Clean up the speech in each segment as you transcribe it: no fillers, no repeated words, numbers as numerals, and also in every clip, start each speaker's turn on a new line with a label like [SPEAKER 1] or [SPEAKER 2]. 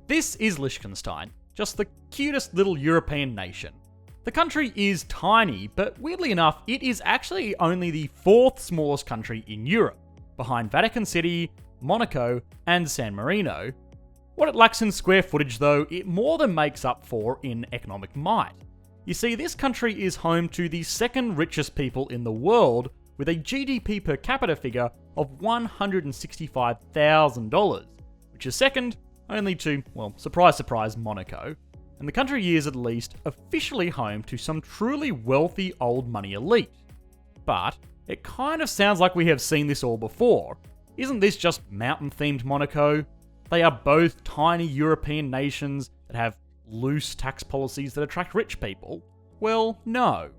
[SPEAKER 1] This is Liechtenstein, just the cutest little European nation. The country is tiny, but weirdly enough, it is actually only the 4th smallest country in Europe, behind Vatican City, Monaco, and San Marino. What it lacks in square footage though, it more than makes up for in economic might. You see, this country is home to the 2nd richest people in the world, with a GDP per capita figure of $165,000, which is second only to, well, surprise surprise, Monaco. And the country is at least officially home to some truly wealthy old money elite. But it kind of sounds like we have seen this all before. Isn't this just mountain-themed Monaco? They are both tiny European nations that have loose tax policies that attract rich people. Well, no.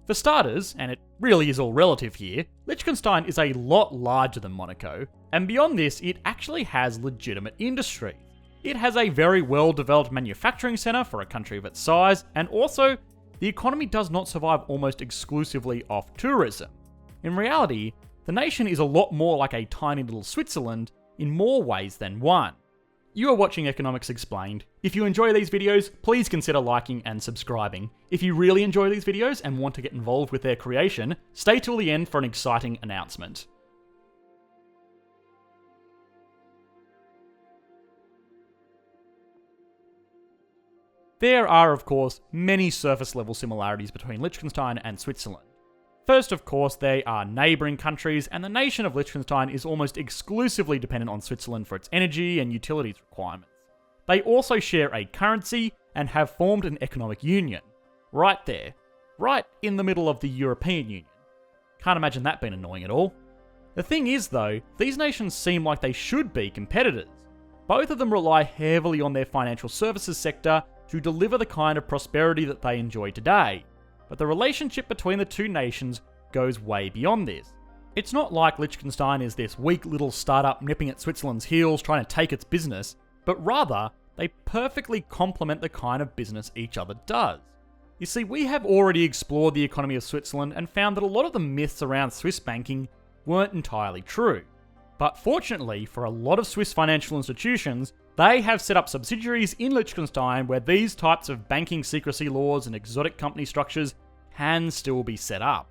[SPEAKER 1] For starters, and it really is all relative here, Liechtenstein is a lot larger than Monaco, and beyond this, it actually has legitimate industry. It has a very well-developed manufacturing centre for a country of its size, and also, the economy does not survive almost exclusively off tourism. In reality, the nation is a lot more like a tiny little Switzerland in more ways than one. You are watching Economics Explained. If you enjoy these videos, please consider liking and subscribing. If you really enjoy these videos and want to get involved with their creation, stay till the end for an exciting announcement. There are, of course, many surface-level similarities between Liechtenstein and Switzerland. First, of course, they are neighbouring countries, and the nation of Liechtenstein is almost exclusively dependent on Switzerland for its energy and utilities requirements. They also share a currency and have formed an economic union. Right there. Right in the middle of the European Union. Can't imagine that being annoying at all. The thing is, though, these nations seem like they should be competitors. Both of them rely heavily on their financial services sector to deliver the kind of prosperity that they enjoy today. But the relationship between the two nations goes way beyond this. It's not like Liechtenstein is this weak little startup nipping at Switzerland's heels trying to take its business, but rather, they perfectly complement the kind of business each other does. You see, we have already explored the economy of Switzerland and found that a lot of the myths around Swiss banking weren't entirely true. But fortunately, for a lot of Swiss financial institutions, they have set up subsidiaries in Liechtenstein where these types of banking secrecy laws and exotic company structures can still be set up.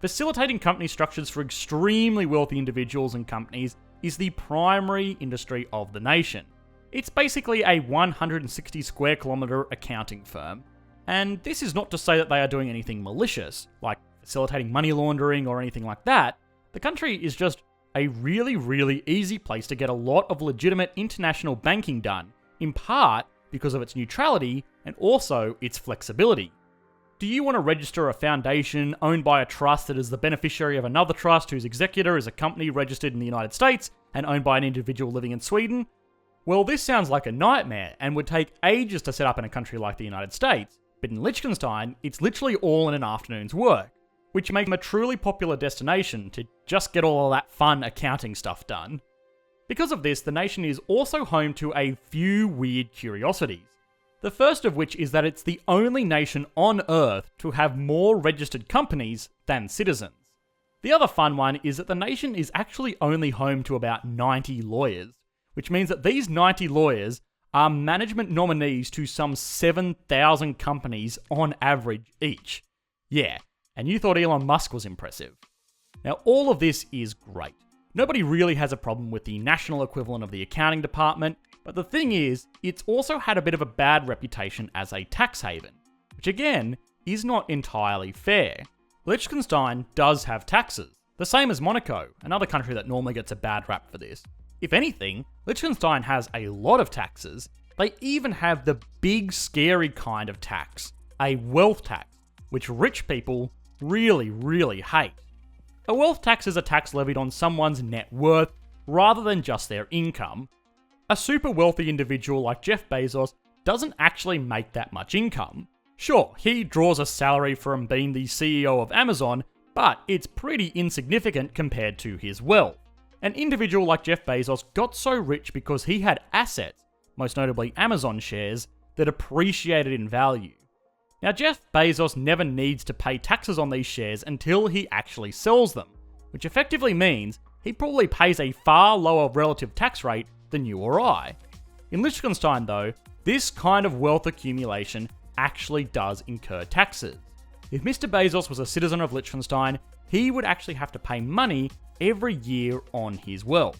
[SPEAKER 1] Facilitating company structures for extremely wealthy individuals and companies is the primary industry of the nation. It's basically a 160 square kilometre accounting firm. And this is not to say that they are doing anything malicious, like facilitating money laundering or anything like that. The country is just a really easy place to get a lot of legitimate international banking done, in part because of its neutrality and also its flexibility. Do you want to register a foundation owned by a trust that is the beneficiary of another trust whose executor is a company registered in the United States and owned by an individual living in Sweden? Well, this sounds like a nightmare and would take ages to set up in a country like the United States, but in Liechtenstein, it's literally all in an afternoon's work, which makes them a truly popular destination to just get all of that fun accounting stuff done. Because of this, the nation is also home to a few weird curiosities. The first of which is that it's the only nation on Earth to have more registered companies than citizens. The other fun one is that the nation is actually only home to about 90 lawyers, which means that these 90 lawyers are management nominees to some 7,000 companies on average each. Yeah. And you thought Elon Musk was impressive. Now, all of this is great. Nobody really has a problem with the national equivalent of the accounting department, but the thing is, it's also had a bit of a bad reputation as a tax haven, which again, is not entirely fair. Liechtenstein does have taxes, the same as Monaco, another country that normally gets a bad rap for this. If anything, Liechtenstein has a lot of taxes. They even have the big scary kind of tax, a wealth tax, which rich people really hate. A wealth tax is a tax levied on someone's net worth rather than just their income. A super wealthy individual like Jeff Bezos doesn't actually make that much income. Sure, he draws a salary from being the CEO of Amazon, but it's pretty insignificant compared to his wealth. An individual like Jeff Bezos got so rich because he had assets, most notably Amazon shares, that appreciated in value. Now, Jeff Bezos never needs to pay taxes on these shares until he actually sells them, which effectively means he probably pays a far lower relative tax rate than you or I. In Liechtenstein though, this kind of wealth accumulation actually does incur taxes. If Mr. Bezos was a citizen of Liechtenstein, he would actually have to pay money every year on his wealth.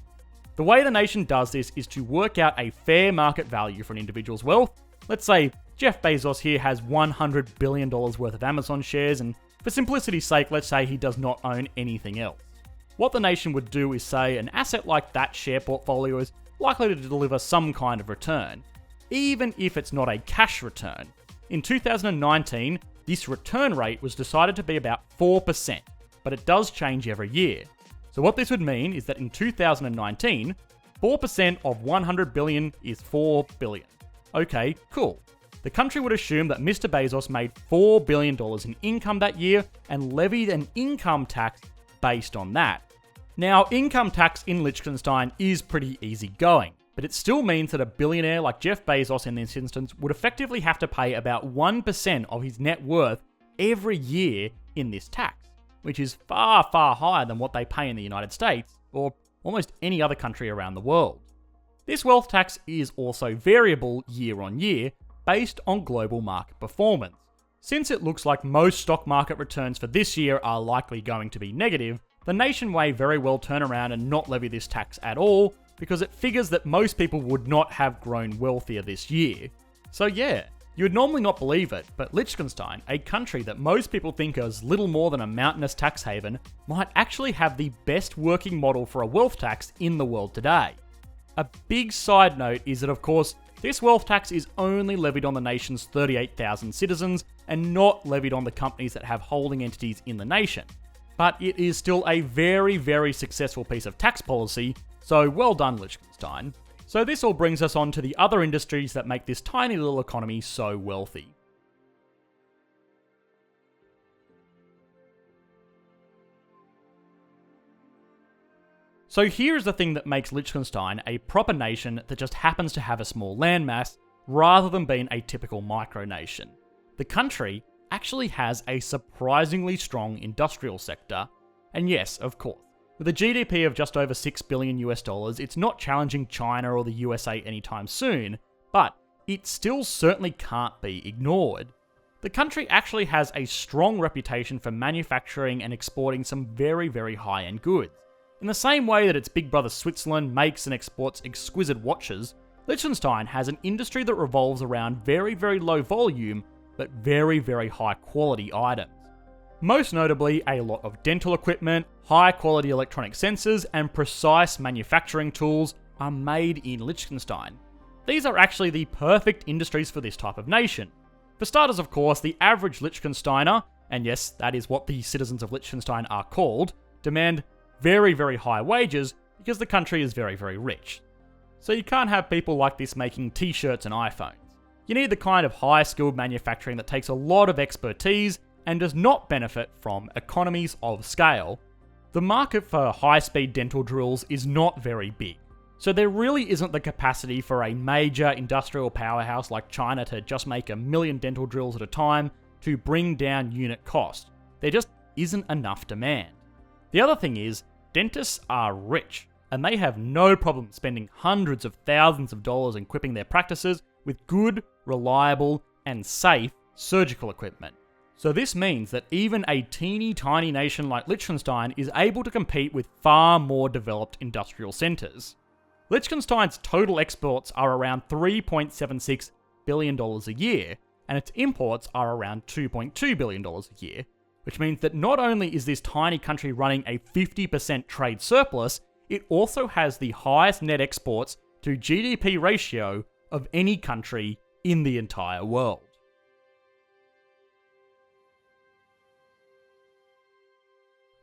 [SPEAKER 1] The way the nation does this is to work out a fair market value for an individual's wealth. Let's say Jeff Bezos here has $100 billion worth of Amazon shares, and for simplicity's sake, let's say he does not own anything else. What the nation would do is say an asset like that share portfolio is likely to deliver some kind of return, even if it's not a cash return. In 2019, this return rate was decided to be about 4%, but it does change every year. So what this would mean is that in 2019, 4% of 100 billion is 4 billion. Okay, cool. The country would assume that Mr. Bezos made $4 billion in income that year and levied an income tax based on that. Now, income tax in Liechtenstein is pretty easy going, but it still means that a billionaire like Jeff Bezos in this instance would effectively have to pay about 1% of his net worth every year in this tax, which is far, far higher than what they pay in the United States or almost any other country around the world. This wealth tax is also variable year on year based on global market performance. Since it looks like most stock market returns for this year are likely going to be negative, the nation may very well turn around and not levy this tax at all because it figures that most people would not have grown wealthier this year. So yeah, you would normally not believe it, but Liechtenstein, a country that most people think as little more than a mountainous tax haven, might actually have the best working model for a wealth tax in the world today. A big side note is that, of course, this wealth tax is only levied on the nation's 38,000 citizens and not levied on the companies that have holding entities in the nation. But it is still a very, very successful piece of tax policy, so well done, Liechtenstein. So this all brings us on to the other industries that make this tiny little economy so wealthy. So here is the thing that makes Liechtenstein a proper nation that just happens to have a small landmass, rather than being a typical micronation. The country actually has a surprisingly strong industrial sector, and yes, of course, with a GDP of just over $6 billion US, it's not challenging China or the USA anytime soon, but it still certainly can't be ignored. The country actually has a strong reputation for manufacturing and exporting some very, very high-end goods. In the same way that its big brother Switzerland makes and exports exquisite watches, Liechtenstein has an industry that revolves around very, very low volume, but very, very high quality items. Most notably, a lot of dental equipment, high quality electronic sensors, and precise manufacturing tools are made in Liechtenstein. These are actually the perfect industries for this type of nation. For starters, of course, the average Liechtensteiner, and yes, that is what the citizens of Liechtenstein are called, demand very, very high wages because the country is very, very rich. So you can't have people like this making t-shirts and iPhones. You need the kind of high-skilled manufacturing that takes a lot of expertise and does not benefit from economies of scale. The market for high-speed dental drills is not very big, so there really isn't the capacity for a major industrial powerhouse like China to just make 1 million dental drills at a time to bring down unit cost. There just isn't enough demand. The other thing is, dentists are rich, and they have no problem spending hundreds of thousands of dollars in equipping their practices with good, reliable, and safe surgical equipment. So this means that even a teeny tiny nation like Liechtenstein is able to compete with far more developed industrial centres. Liechtenstein's total exports are around $3.76 billion a year, and its imports are around $2.2 billion a year, which means that not only is this tiny country running a 50% trade surplus, it also has the highest net exports to GDP ratio of any country in the entire world.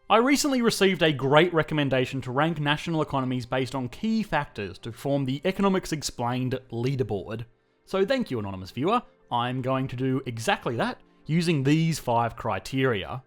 [SPEAKER 1] I recently received a great recommendation to rank national economies based on key factors to form the Economics Explained leaderboard. So thank you, anonymous viewer. I'm going to do exactly that, using these 5 criteria.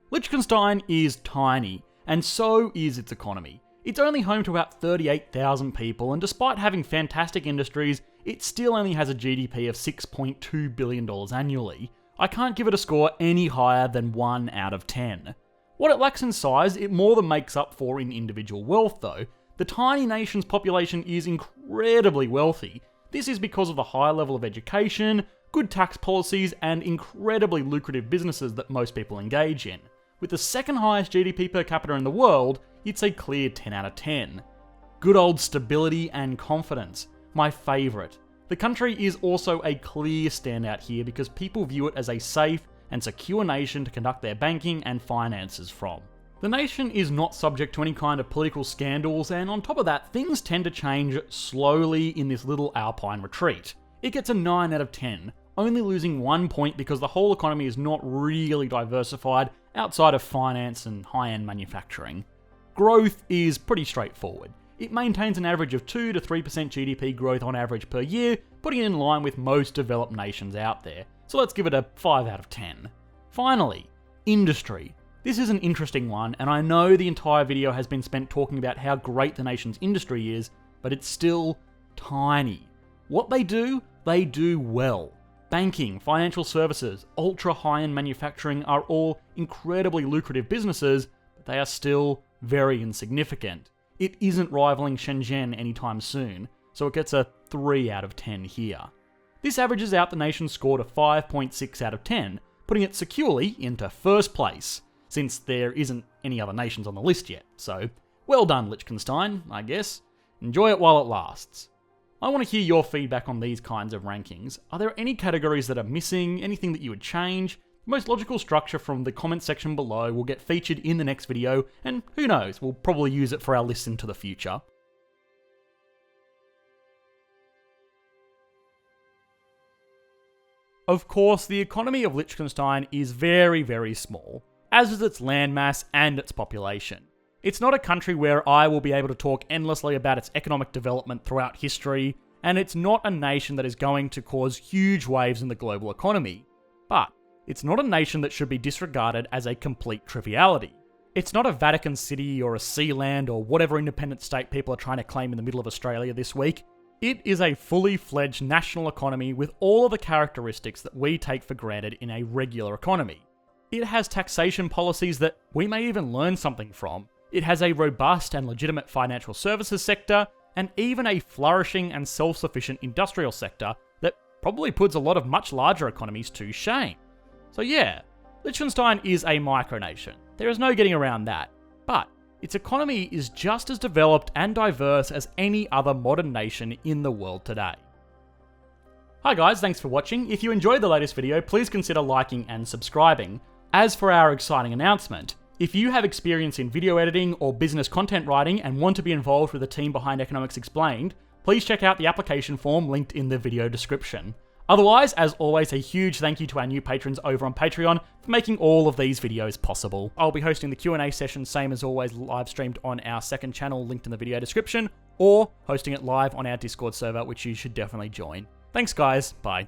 [SPEAKER 1] Liechtenstein is tiny, and so is its economy. It's only home to about 38,000 people, and despite having fantastic industries, it still only has a GDP of $6.2 billion annually. I can't give it a score any higher than 1 out of 10. What it lacks in size, it more than makes up for in individual wealth though. The tiny nation's population is incredibly wealthy. This is because of the high level of education, good tax policies, and incredibly lucrative businesses that most people engage in. With the second highest GDP per capita in the world, it's a clear 10 out of 10. Good old stability and confidence, my favourite. The country is also a clear standout here because people view it as a safe and secure nation to conduct their banking and finances from. The nation is not subject to any kind of political scandals, and on top of that, things tend to change slowly in this little alpine retreat. It gets a 9 out of 10, only losing 1 point because the whole economy is not really diversified outside of finance and high-end manufacturing. Growth is pretty straightforward. It maintains an average of 2 to 3% GDP growth on average per year, putting it in line with most developed nations out there. So let's give it a 5 out of 10. Finally, industry. This is an interesting one, and I know the entire video has been spent talking about how great the nation's industry is, but it's still tiny. What they do well. Banking, financial services, ultra high-end manufacturing are all incredibly lucrative businesses, but they are still very insignificant. It isn't rivaling Shenzhen anytime soon, so it gets a 3 out of 10 here. This averages out the nation's score to 5.6 out of 10, putting it securely into first place, since there isn't any other nations on the list yet. So, well done Liechtenstein, I guess. Enjoy it while it lasts. I want to hear your feedback on these kinds of rankings. Are there any categories that are missing? Anything that you would change? The most logical structure from the comment section below will get featured in the next video, and who knows, we'll probably use it for our list into the future. Of course, the economy of Liechtenstein is very, very small, as is its landmass and its population. It's not a country where I will be able to talk endlessly about its economic development throughout history, and it's not a nation that is going to cause huge waves in the global economy. But it's not a nation that should be disregarded as a complete triviality. It's not a Vatican City or a Sealand or whatever independent state people are trying to claim in the middle of Australia this week. It is a fully fledged national economy with all of the characteristics that we take for granted in a regular economy. It has taxation policies that we may even learn something from. It has a robust and legitimate financial services sector, and even a flourishing and self-sufficient industrial sector that probably puts a lot of much larger economies to shame. So yeah, Liechtenstein is a micronation. There is no getting around that. But its economy is just as developed and diverse as any other modern nation in the world today. Hi guys, thanks for watching. If you enjoyed the latest video, please consider liking and subscribing. As for our exciting announcement, if you have experience in video editing or business content writing and want to be involved with the team behind Economics Explained, please check out the application form linked in the video description. Otherwise, as always, a huge thank you to our new patrons over on Patreon for making all of these videos possible. I'll be hosting the Q&A session, same as always, live streamed on our second channel linked in the video description, or hosting it live on our Discord server, which you should definitely join. Thanks guys, bye.